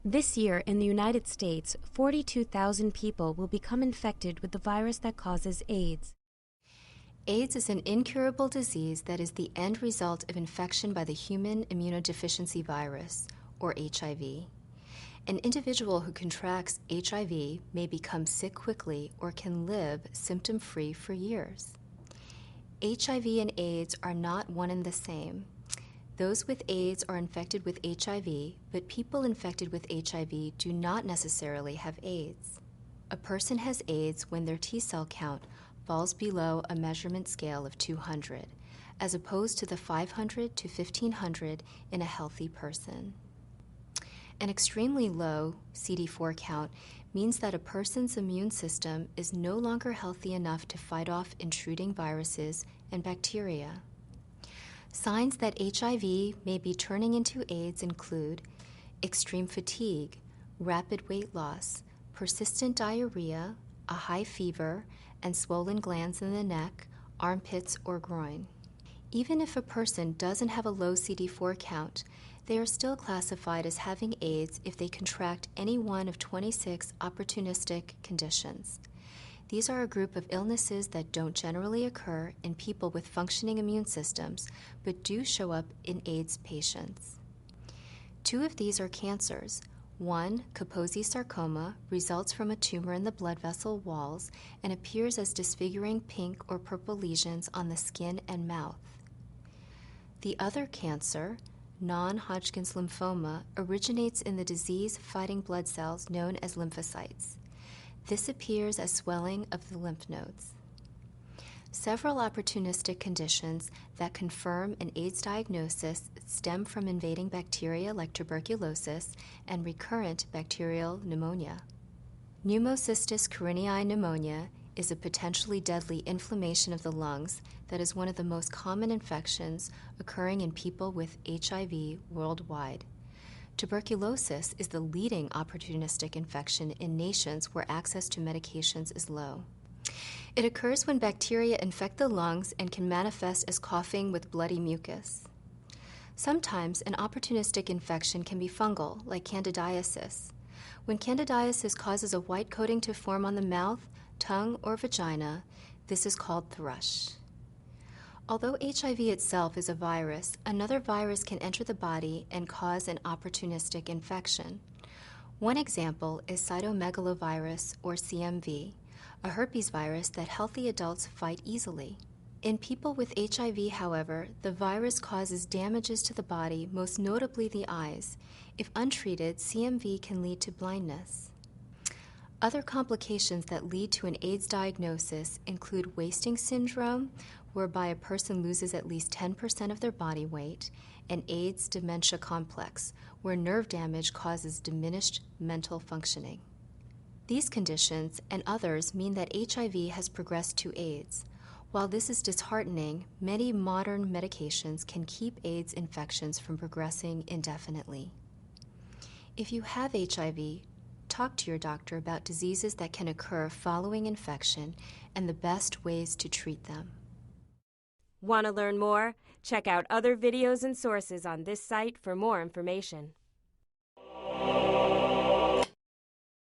This year in the United States, 42,000 people will become infected with the virus that causes AIDS. AIDS is an incurable disease that is the end result of infection by the human immunodeficiency virus, or HIV. An individual who contracts HIV may become sick quickly or can live symptom-free for years. HIV and AIDS are not one and the same. Those with AIDS are infected with HIV, but people infected with HIV do not necessarily have AIDS. A person has AIDS when their T-cell count falls below a measurement scale of 200, as opposed to the 500 to 1500 in a healthy person. An extremely low CD4 count means that a person's immune system is no longer healthy enough to fight off intruding viruses and bacteria. Signs that HIV may be turning into AIDS include extreme fatigue, rapid weight loss, persistent diarrhea, a high fever, and swollen glands in the neck, armpits, or groin. Even if a person doesn't have a low CD4 count, they are still classified as having AIDS if they contract any one of 26 opportunistic conditions. These are a group of illnesses that don't generally occur in people with functioning immune systems, but do show up in AIDS patients. Two of these are cancers. One, Kaposi sarcoma, results from a tumor in the blood vessel walls and appears as disfiguring pink or purple lesions on the skin and mouth. The other cancer, non-Hodgkin's lymphoma, originates in the disease-fighting blood cells known as lymphocytes. This appears as swelling of the lymph nodes. Several opportunistic conditions that confirm an AIDS diagnosis stem from invading bacteria like tuberculosis and recurrent bacterial pneumonia. Pneumocystis carinii pneumonia is a potentially deadly inflammation of the lungs that is one of the most common infections occurring in people with HIV worldwide. Tuberculosis is the leading opportunistic infection in nations where access to medications is low. It occurs when bacteria infect the lungs and can manifest as coughing with bloody mucus. Sometimes an opportunistic infection can be fungal, like candidiasis. When candidiasis causes a white coating to form on the mouth, tongue, or vagina, this is called thrush. Although HIV itself is a virus, another virus can enter the body and cause an opportunistic infection. One example is cytomegalovirus, or CMV, a herpes virus that healthy adults fight easily. In people with HIV, however, the virus causes damages to the body, most notably the eyes. If untreated, CMV can lead to blindness. Other complications that lead to an AIDS diagnosis include wasting syndrome, whereby a person loses at least 10% of their body weight, and AIDS dementia complex, where nerve damage causes diminished mental functioning. These conditions and others mean that HIV has progressed to AIDS. While this is disheartening, many modern medications can keep AIDS infections from progressing indefinitely. If you have HIV, talk to your doctor about diseases that can occur following infection and the best ways to treat them. Want to learn more? Check out other videos and sources on this site for more information.